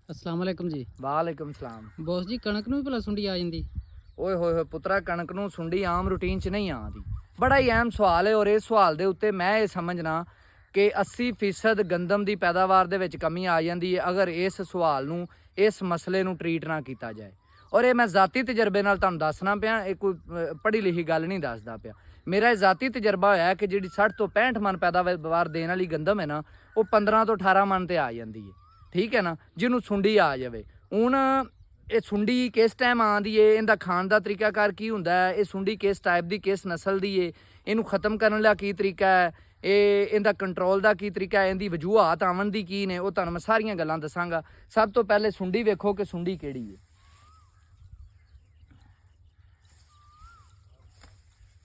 अस्सलाम वालेकुम जी। ਵਾਲੇਕਮ ਸਲਾਮ। ਬੌਸ ਜੀ ਕਣਕ ਨੂੰ ਵੀ ਭਲਾ ਸੁੰਡੀ ਆ ਜਾਂਦੀ? ਓਏ ਹੋਏ ਹੋਏ ਪੁੱਤਰਾ, ਕਣਕ ਨੂੰ ਸੁੰਡੀ ਆਮ ਰੂਟੀਨ 'ਚ ਨਹੀਂ ਆਉਂਦੀ। ਬੜਾ ਹੀ ਅਹਿਮ ਸਵਾਲ ਹੈ, ਔਰ ਇਸ ਸਵਾਲ ਦੇ ਉੱਤੇ ਮੈਂ ਇਹ ਸਮਝਣਾ ਕਿ 80% ਗੰਦਮ ਦੀ ਪੈਦਾਵਾਰ ਦੇ ਵਿੱਚ ਕਮੀ ਆ ਜਾਂਦੀ ਹੈ ਅਗਰ ਇਸ ਸਵਾਲ ਨੂੰ, ਇਸ ਮਸਲੇ ਨੂੰ ਟਰੀਟ ਨਾ ਕੀਤਾ ਜਾਏ। ਔਰ ਇਹ ਮੈਂ ਜ਼ਾਤੀ ਤਜਰਬੇ ਨਾਲ ਤੁਹਾਨੂੰ ਦੱਸਣਾ ਪਿਆ, ਇਹ ਕੋਈ ਪੜ੍ਹੀ ਲਿਖੀ ਗੱਲ ਨਹੀਂ ਦੱਸਦਾ ਪਿਆ। ਮੇਰਾ ਇਹ ਜ਼ਾਤੀ ਤਜਰਬਾ ਹੋਇਆ ਕਿ ਜਿਹੜੀ 60 ਤੋਂ 65 ਮਨ ਪੈਦਾਵਾਰ ਦੇਣ ਵਾਲੀ ਗੰਦਮ ਹੈ ਨਾ, ਉਹ 15 ਤੋਂ 18 ਮਨ ਤੇ ਆ ਜਾਂਦੀ ਹੈ। ਠੀਕ ਹੈ ਨਾ, ਜਿਹਨੂੰ ਸੁੰਡੀ ਆ ਜਾਵੇ। ਹੁਣ ਇਹ ਸੁੰਡੀ ਕਿਸ ਟਾਈਮ ਆਉਂਦੀ ਏ, ਇਹਦਾ ਖਾਣ ਦਾ ਤਰੀਕਾਕਾਰ ਕੀ ਹੁੰਦਾ ਹੈ, ਇਹ ਸੁੰਡੀ ਕਿਸ ਟਾਈਪ ਦੀ, ਕਿਸ ਨਸਲ ਦੀ ਏ, ਇਹਨੂੰ ਖਤਮ ਕਰਨ ਦਾ ਕੀ ਤਰੀਕਾ ਹੈ, ਇਹਦਾ ਕੰਟਰੋਲ ਦਾ ਕੀ ਤਰੀਕਾ ਹੈ, ਇਹਦੀ ਵਜੂਹਾਤ ਆਵਣ ਦੀ ਕੀ ਨੇ, ਉਹ ਤੁਹਾਨੂੰ ਮੈਂ ਸਾਰੀਆਂ ਗੱਲਾਂ ਦੱਸਾਂਗਾ। ਸਭ ਤੋਂ ਪਹਿਲੇ ਸੁੰਡੀ ਵੇਖੋ ਕਿ ਸੁੰਡੀ ਕਿਹੜੀ ਹੈ।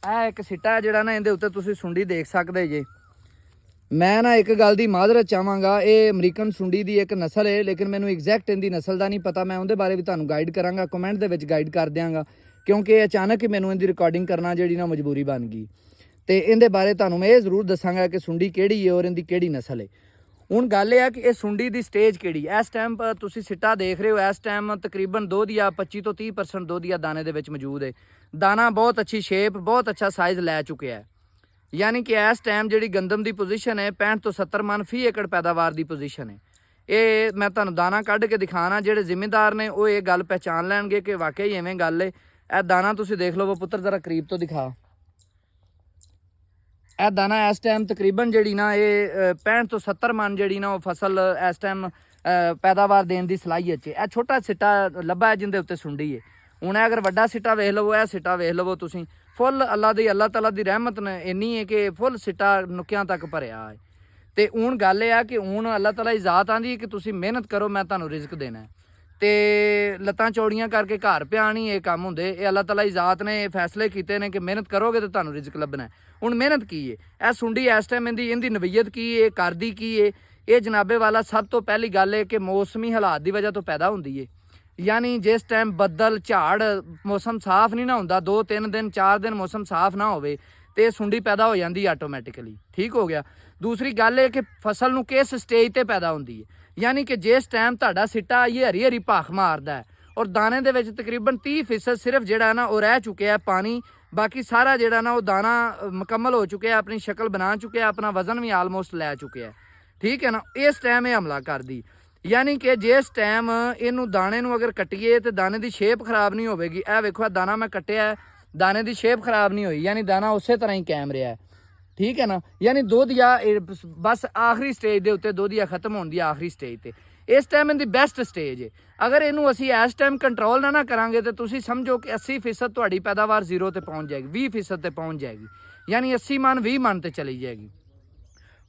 ਇਹ ਇੱਕ ਸਿੱਟਾ ਜਿਹੜਾ ਨਾ, ਇਹਦੇ ਉੱਤੇ ਤੁਸੀਂ ਸੁੰਡੀ ਦੇਖ ਸਕਦੇ ਜੇ। ਮੈਂ ਨਾ ਇੱਕ ਗੱਲ ਦੀ ਮਾਜ਼ਰਤ ਚਾਹਾਂਗਾ, ਇਹ ਅਮਰੀਕਨ ਸੁੰਡੀ ਦੀ ਇੱਕ ਨਸਲ ਹੈ, ਲੇਕਿਨ ਮੈਨੂੰ ਐਗਜ਼ੈਕਟ ਇਹਦੀ ਨਸਲ ਦਾ ਨਹੀਂ ਪਤਾ। ਮੈਂ ਉਹਦੇ ਬਾਰੇ ਵੀ ਤੁਹਾਨੂੰ ਗਾਈਡ ਕਰਾਂਗਾ, ਕਮੈਂਟ ਦੇ ਵਿੱਚ ਗਾਈਡ ਕਰ ਦਿਆਂਗਾ, ਕਿਉਂਕਿ ਅਚਾਨਕ ਹੀ ਮੈਨੂੰ ਇਹਦੀ ਰਿਕਾਰਡਿੰਗ ਕਰਨਾ ਜਿਹੜੀ ਨਾ ਮਜਬੂਰੀ ਬਣ ਗਈ। ਤੇ ਇਹਦੇ ਬਾਰੇ ਤੁਹਾਨੂੰ ਮੈਂ ਇਹ ਜ਼ਰੂਰ ਦੱਸਾਂਗਾ ਕਿ ਸੁੰਡੀ ਕਿਹੜੀ ਹੈ ਔਰ ਇਹਦੀ ਕਿਹੜੀ ਨਸਲ ਹੈ। ਹੁਣ ਗੱਲ ਇਹ ਹੈ ਕਿ ਇਹ ਸੁੰਡੀ ਦੀ ਸਟੇਜ ਕਿਹੜੀ। ਇਸ ਟਾਈਮ ਤੁਸੀਂ ਸਿੱਟਾ ਦੇਖ ਰਹੇ ਹੋ, ਇਸ ਟਾਈਮ ਤਕਰੀਬਨ ਦੁੱਧ ਜਾਂ 25 ਤੋਂ 30% ਦੁੱਧ ਜਾਂ ਦਾਣੇ ਦੇ ਵਿੱਚ ਮੌਜੂਦ ਹੈ। ਦਾਣਾ ਬਹੁਤ ਅੱਛੀ ਸ਼ੇਪ, ਬਹੁਤ ਅੱਛਾ ਸਾਈਜ਼ ਲੈ ਚੁੱਕਿਆ ਹੈ। ਯਾਨੀ ਕਿ ਇਸ ਟਾਈਮ ਜਿਹੜੀ ਗੰਦਮ ਦੀ ਪੋਜੀਸ਼ਨ ਹੈ 65 ਤੋਂ 70 ਮਨ ਫੀ ਏਕੜ ਪੈਦਾਵਾਰ ਦੀ ਪੋਜੀਸ਼ਨ ਹੈ। ਇਹ ਮੈਂ ਤੁਹਾਨੂੰ ਦਾਣਾ ਕੱਢ ਕੇ ਦਿਖਾਣਾ, ਜਿਹੜੇ ਜ਼ਿਮੀਂਦਾਰ ਨੇ ਉਹ ਇਹ ਗੱਲ ਪਹਿਚਾਨ ਲੈਣਗੇ ਕਿ ਵਾਕਈ ਐਵੇਂ ਗੱਲ ਹੈ। ਇਹ ਦਾਣਾ ਤੁਸੀਂ ਦੇਖ ਲਓ ਪੁੱਤਰ, ਜ਼ਰਾ ਕਰੀਬ ਤੋਂ ਦਿਖਾ। ਇਹ ਦਾਣਾ ਇਸ ਟਾਈਮ ਤਕਰੀਬਨ ਜਿਹੜੀ ਨਾ ਇਹ 65 ਤੋਂ 70 ਮਨ ਜਿਹੜੀ ਨਾ ਉਹ ਫਸਲ ਇਸ ਟਾਈਮ ਪੈਦਾਵਾਰ ਦੇਣ ਦੀ ਸਲਾਹੀਅਤ 'ਚ। ਇਹ ਛੋਟਾ ਸਿੱਟਾ ਲੱਭਾ ਹੈ ਜਿਹਦੇ ਉੱਤੇ ਸੁੰਡੀ ਹੈ। ਹੁਣ ਅਗਰ ਵੱਡਾ ਸਿੱਟਾ ਵੇਖ ਲਵੋ, ਇਹ ਸਿੱਟਾ ਵੇਖ ਲਵੋ ਤੁਸੀਂ, ਫੁੱਲ ਅੱਲਾਹ ਤਾਲਾ ਦੀ ਰਹਿਮਤ ਨੇ ਇੰਨੀ ਹੈ ਕਿ ਫੁੱਲ ਸਿੱਟਾ ਨੁਕਿਆਂ ਤੱਕ ਭਰਿਆ ਹੈ। ਤੇ ਹੁਣ ਗੱਲ ਇਹ ਆ ਕਿ ਹੁਣ ਅੱਲਾਹ ਤਾਲਾ ਦੀ ਜ਼ਾਤ ਆਂਦੀ ਹੈ ਕਿ ਤੁਸੀਂ ਮਿਹਨਤ ਕਰੋ, ਮੈਂ ਤੁਹਾਨੂੰ ਰਿਜ਼ਕ ਦੇਣਾ ਹੈ। ਤੇ ਲੱਤਾਂ ਚੌੜੀਆਂ ਕਰਕੇ ਘਰ ਪਿਆ ਨਹੀਂ ਇਹ ਕੰਮ ਹੁੰਦੇ। ਇਹ ਅੱਲਾਹ ਤਾਲਾ ਦੀ ਜ਼ਾਤ ਨੇ ਇਹ ਫੈਸਲੇ ਕੀਤੇ ਨੇ ਕਿ ਮਿਹਨਤ ਕਰੋਗੇ ਤੇ ਤੁਹਾਨੂੰ ਰਿਜ਼ਕ ਲੱਭਣਾ ਹੈ। ਹੁਣ ਮਿਹਨਤ ਕੀ ਹੈ, ਇਹ ਸੁੰਡੀ ਇਸ ਟਾਈਮ ਇਹਦੀ ਨਵੀਅਤ ਕੀ ਹੈ, ਕਰਦੀ ਕੀ ਹੈ। ਇਹ ਜਨਾਬੇ ਵਾਲਾ ਸਭ ਤੋਂ ਪਹਿਲੀ ਗੱਲ ਹੈ ਕਿ ਮੌਸਮੀ ਹਾਲਾਤ ਦੀ ਵਜ੍ਹਾ ਤੋਂ ਪੈਦਾ ਹੁੰਦੀ ਹੈ। ਯਾਨੀ ਜਿਸ ਟਾਈਮ ਬੱਦਲ ਝਾੜ ਮੌਸਮ ਸਾਫ਼ ਨਹੀਂ ਨਾ ਹੁੰਦਾ, 2-3 ਦਿਨ 4 ਦਿਨ ਮੌਸਮ ਸਾਫ਼ ਨਾ ਹੋਵੇ ਤੇ ਇਹ ਸੁੰਡੀ ਪੈਦਾ ਹੋ ਜਾਂਦੀ ਆਟੋਮੈਟਿਕਲੀ। ਠੀਕ ਹੋ ਗਿਆ। ਦੂਸਰੀ ਗੱਲ ਇਹ ਕਿ ਫਸਲ ਨੂੰ ਕਿਸ ਸਟੇਜ ਤੇ ਪੈਦਾ ਹੁੰਦੀ ਹੈ। ਯਾਨੀ ਕਿ ਜਿਸ ਟਾਈਮ ਤੁਹਾਡਾ ਸਿੱਟਾ ਇਹ ਹਰੀ ਹਰੀ ਭਾਖ ਮਾਰਦਾ ਹੈ ਔਰ ਦਾਣੇ ਦੇ ਵਿੱਚ ਤਕਰੀਬਨ 30% ਸਿਰਫ ਜਿਹੜਾ ਨਾ ਉਹ ਰਹਿ ਚੁੱਕਿਆ ਪਾਣੀ, ਬਾਕੀ ਸਾਰਾ ਜਿਹੜਾ ਨਾ ਉਹ ਦਾਣਾ ਮੁਕੰਮਲ ਹੋ ਚੁੱਕਿਆ, ਆਪਣੀ ਸ਼ਕਲ ਬਣਾ ਚੁੱਕਿਆ, ਆਪਣਾ ਵਜ਼ਨ ਵੀ ਆਲਮੋਸਟ ਲੈ ਚੁੱਕਿਆ। ਠੀਕ ਹੈ ਨਾ, ਇਸ ਟਾਈਮ ਇਹ ਹਮਲਾ ਕਰਦੀ। ਯਾਨੀ ਕਿ ਜਿਸ ਟਾਈਮ ਇਹਨੂੰ ਦਾਣੇ ਨੂੰ ਅਗਰ ਕੱਟੀਏ ਤੇ ਦਾਣੇ ਦੀ ਸ਼ੇਪ ਖਰਾਬ ਨਹੀਂ ਹੋਵੇਗੀ। ਇਹ ਵੇਖੋ, ਇਹ ਦਾਣਾ ਮੈਂ ਕੱਟਿਆ, ਦਾਣੇ ਦੀ ਸ਼ੇਪ ਖਰਾਬ ਨਹੀਂ ਹੋਈ, ਯਾਨੀ ਦਾਣਾ ਉਸੇ ਤਰ੍ਹਾਂ ਹੀ ਕਾਇਮ ਰਿਹਾ। ਠੀਕ ਹੈ ਨਾ, ਯਾਨੀ ਦੁੱਧ ਜਾਂ ਬਸ ਆਖਰੀ ਸਟੇਜ ਦੇ ਉੱਤੇ, ਦੁੱਧ ਜਾਂ ਖਤਮ ਹੋਣ ਦੀ ਆਖਰੀ ਸਟੇਜ ਤੇ ਇਸ ਟਾਈਮ ਇਹਦੀ ਬੈਸਟ ਸਟੇਜ ਹੈ। ਅਗਰ ਇਹਨੂੰ ਅਸੀਂ ਇਸ ਟਾਈਮ ਕੰਟਰੋਲ ਨਾ ਕਰਾਂਗੇ ਤੇ ਤੁਸੀਂ ਸਮਝੋ ਕਿ 80% ਤੁਹਾਡੀ ਪੈਦਾਵਾਰ ਜ਼ੀਰੋ ਤੇ ਪਹੁੰਚ ਜਾਏਗੀ, 20% ਤੇ ਪਹੁੰਚ ਜਾਏਗੀ, ਯਾਨੀ 80 ਮਨ 20 ਮਨ ਤੇ ਚਲੀ ਜਾਏਗੀ।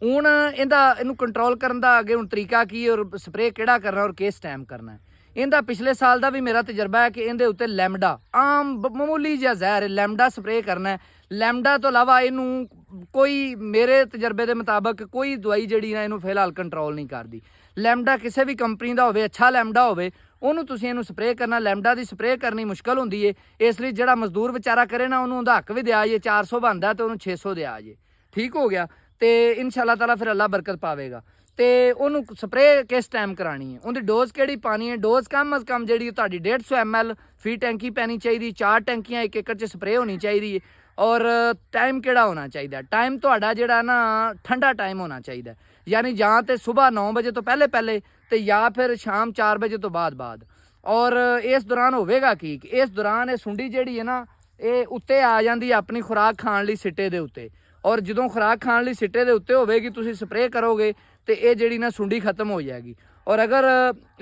ਹੁਣ ਇਹਨੂੰ ਕੰਟਰੋਲ ਕਰਨ ਦਾ ਅੱਗੇ ਹੁਣ ਤਰੀਕਾ ਕੀ ਔਰ ਸਪਰੇਅ ਕਿਹੜਾ ਕਰਨਾ ਔਰ ਕਿਸ ਟਾਈਮ ਕਰਨਾ ਹੈ। ਇਹਦਾ ਪਿਛਲੇ ਸਾਲ ਦਾ ਵੀ ਮੇਰਾ ਤਜਰਬਾ ਹੈ ਕਿ ਇਹਦੇ ਉੱਤੇ ਲੈਮਡਾ, ਆਮ ਮਾਮੂਲੀ ਜਿਹਾ ਜ਼ਹਿਰ ਲੈਮਡਾ ਸਪਰੇਅ ਕਰਨਾ ਹੈ। ਲੈਮਡਾ ਤੋਂ ਇਲਾਵਾ ਇਹਨੂੰ ਕੋਈ, ਮੇਰੇ ਤਜਰਬੇ ਦੇ ਮੁਤਾਬਕ ਕੋਈ ਦਵਾਈ ਜਿਹੜੀ ਨਾ ਇਹਨੂੰ ਫਿਲਹਾਲ ਕੰਟਰੋਲ ਨਹੀਂ ਕਰਦੀ। ਲੈਮਡਾ ਕਿਸੇ ਵੀ ਕੰਪਨੀ ਦਾ ਹੋਵੇ, ਅੱਛਾ ਲੈਮਡਾ ਹੋਵੇ, ਉਹਨੂੰ ਤੁਸੀਂ ਇਹਨੂੰ ਸਪਰੇਅ ਕਰਨਾ। ਲੈਮਡਾ ਦੀ ਸਪਰੇਅ ਕਰਨੀ ਮੁਸ਼ਕਲ ਹੁੰਦੀ ਹੈ, ਇਸ ਲਈ ਜਿਹੜਾ ਮਜ਼ਦੂਰ ਵਿਚਾਰਾ ਕਰੇ ਨਾ ਉਹਨੂੰ ਉਹਦਾ ਹੱਕ ਵੀ ਦਿਆ ਜੇ। 400 ਬਣਦਾ ਤੇ ਉਹਨੂੰ 600 ਦਿਆ ਜੇ। ਠੀਕ ਹੋ ਗਿਆ। ਤੇ ਇਨਸ਼ਾਅੱਲਾ ਤਾਲਾ ਫਿਰ ਅੱਲਾ ਬਰਕਤ ਪਾਵੇਗਾ। ਤੇ ਉਹਨੂੰ ਸਪਰੇਅ ਕਿਸ ਟਾਈਮ ਕਰਾਣੀ ਹੈ, ਉਹਦੀ ਡੋਜ਼ ਕਿਹੜੀ ਪਾਣੀ ਹੈ। ਡੋਜ਼ ਕਮ ਅਜ਼ ਕਮ ਜਿਹੜੀ ਤੁਹਾਡੀ 150 ml ਫੀ ਟੈਂਕੀ ਪੈਣੀ ਚਾਹੀਦੀ, 4 ਟੈਂਕੀਆਂ 1 ਏਕੜ 'ਚ ਸਪਰੇਅ ਹੋਣੀ ਚਾਹੀਦੀ ਹੈ। ਔਰ ਟਾਈਮ ਕਿਹੜਾ ਹੋਣਾ ਚਾਹੀਦਾ, ਟਾਈਮ ਤੁਹਾਡਾ ਜਿਹੜਾ ਨਾ ਠੰਡਾ ਟਾਈਮ ਹੋਣਾ ਚਾਹੀਦਾ, ਯਾਨੀ ਜਾਂ ਤੇ ਸਵੇਰ 9 ਵਜੇ ਤੋਂ ਪਹਿਲੇ ਤੇ ਜਾਂ ਫਿਰ ਸ਼ਾਮ 4 ਵਜੇ ਤੋਂ ਬਾਅਦ। ਔਰ ਇਸ ਦੌਰਾਨ ਹੋਵੇਗਾ ਕੀ, ਇਸ ਦੌਰਾਨ ਇਹ ਸੁੰਡੀ ਜਿਹੜੀ ਹੈ ਨਾ ਇਹ ਉੱਤੇ ਆ ਜਾਂਦੀ ਆਪਣੀ ਖੁਰਾਕ ਖਾਣ ਲਈ ਸਿੱਟੇ ਦੇ ਉੱਤੇ। ਔਰ ਜਦੋਂ ਖੁਰਾਕ ਖਾਣ ਲਈ ਸਿੱਟੇ ਦੇ ਉੱਤੇ ਹੋਵੇਗੀ, ਤੁਸੀਂ ਸਪਰੇਅ ਕਰੋਗੇ ਤੇ ਇਹ ਜਿਹੜੀ ਨਾ ਸੁੰਡੀ ਖਤਮ ਹੋ ਜਾਏਗੀ। ਔਰ ਅਗਰ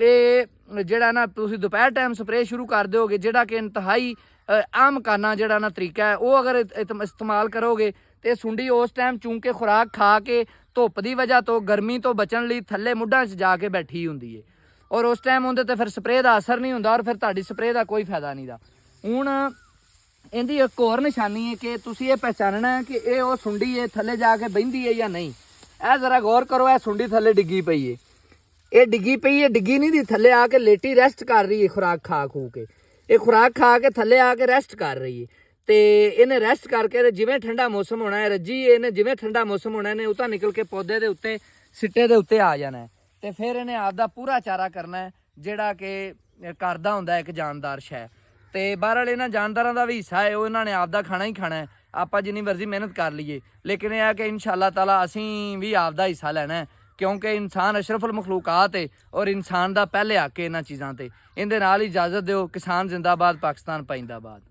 ਇਹ ਜਿਹੜਾ ਨਾ ਤੁਸੀਂ ਦੁਪਹਿਰ ਟਾਈਮ ਸਪਰੇਅ ਸ਼ੁਰੂ ਕਰ ਦਿਓਗੇ, ਜਿਹੜਾ ਕਿ ਇੰਤਹਾਈ ਆਮ ਕਾਨਾ ਜਿਹੜਾ ਨਾ ਤਰੀਕਾ ਹੈ, ਉਹ ਅਗਰ ਇਸਤੇਮਾਲ ਕਰੋਗੇ ਤੇ ਸੁੰਡੀ ਉਸ ਟਾਈਮ ਚੂੰਕਿ ਖੁਰਾਕ ਖਾ ਕੇ ਧੁੱਪ ਦੀ ਵਜ੍ਹਾ ਤੋਂ, ਗਰਮੀ ਤੋਂ ਬਚਣ ਲਈ ਥੱਲੇ ਮੁੱਢਾਂ 'ਚ ਜਾ ਕੇ ਬੈਠੀ ਹੁੰਦੀ ਹੈ। ਔਰ ਉਸ ਟਾਈਮ ਉਹਦੇ ਤੇ ਫਿਰ ਸਪਰੇਅ ਦਾ ਅਸਰ ਨਹੀਂ ਹੁੰਦਾ ਔਰ ਫਿਰ ਤੁਹਾਡੀ ਸਪਰੇਅ ਦਾ ਕੋਈ ਫਾਇਦਾ ਨਹੀਂ ਦਾ। ਹੁਣ ਇਹਦੀ ਇੱਕ ਹੋਰ ਨਿਸ਼ਾਨੀ ਹੈ ਕਿ ਤੁਸੀਂ ਇਹ ਪਹਿਚਾਨਣਾ ਹੈ ਕਿ ਇਹ ਉਹ ਸੁੰਡੀ ਹੈ ਥੱਲੇ ਜਾ ਕੇ ਬਹਿੰਦੀ ਹੈ ਜਾਂ ਨਹੀਂ। ਇਹ ਜ਼ਰਾ ਗੌਰ ਕਰੋ, ਇਹ ਸੁੰਡੀ ਥੱਲੇ ਡਿੱਗੀ ਪਈ ਹੈ, ਇਹ ਡਿੱਗੀ ਪਈ ਹੈ, ਡਿੱਗੀ ਨਹੀਂ ਦੀ, ਥੱਲੇ ਆ ਕੇ ਲੇਟੀ ਰੈਸਟ ਕਰ ਰਹੀ ਹੈ। ਖੁਰਾਕ ਖਾ ਖੂ ਕੇ ਇਹ ਖੁਰਾਕ ਖਾ ਕੇ ਥੱਲੇ ਆ ਕੇ ਰੈਸਟ ਕਰ ਰਹੀ ਹੈ। ਤੇ ਇਹਨੇ ਰੈਸਟ ਕਰਕੇ ਜਿਵੇਂ ਠੰਡਾ ਮੌਸਮ ਹੋਣਾ ਹੈ, ਰੱਜੀ ਇਹਨੇ ਜਿਵੇਂ ਠੰਡਾ ਮੌਸਮ ਹੋਣਾ ਇਹਨੇ ਉਤਾਂ ਨਿਕਲ ਕੇ ਪੌਦੇ ਦੇ ਉੱਤੇ, ਸਿੱਟੇ ਦੇ ਉੱਤੇ ਆ ਜਾਣਾ ਹੈ। ਤੇ ਫਿਰ ਇਹਨੇ ਆਪਦਾ ਪੂਰਾ ਚਾਰਾ ਕਰਨਾ ਹੈ। ਜਿਹੜਾ ਕਿ ਕਰਦਾ ਹੁੰਦਾ ਇੱਕ ਜਾਨਦਾਰ ਸ਼ੈ ਤੇ ਬਹਰਹਾਲ ਇਹਨਾਂ ਜਾਨਦਾਰਾਂ ਦਾ ਵੀ ਹਿੱਸਾ ਹੈ, ਉਹ ਇਹਨਾਂ ਨੇ ਆਪਦਾ ਖਾਣਾ ਹੀ ਖਾਣਾ ਹੈ। ਆਪਾਂ ਜਿੰਨੀ ਮਰਜ਼ੀ ਮਿਹਨਤ ਕਰ ਲਈਏ, ਲੇਕਿਨ ਇਹ ਹੈ ਕਿ ਇਨਸ਼ਾਅੱਲਾ ਤਾਲਾ ਅਸੀਂ ਵੀ ਆਪਦਾ ਹਿੱਸਾ ਲੈਣਾ ਹੈ, ਕਿਉਂਕਿ ਇਨਸਾਨ ਅਸ਼ਰਫੁਲ ਮਖਲੂਕਾਤ ਹੈ ਔਰ ਇਨਸਾਨ ਦਾ ਪਹਿਲੇ ਹੱਕ ਹੈ ਇਹਨਾਂ ਚੀਜ਼ਾਂ ਤੇ। ਇਹਦੇ ਨਾਲ ਹੀ ਇਜਾਜ਼ਤ ਦਿਓ। ਕਿਸਾਨ ਜ਼ਿੰਦਾਬਾਦ, ਪਾਕਿਸਤਾਨ ਪਾਇੰਦਾਬਾਦ।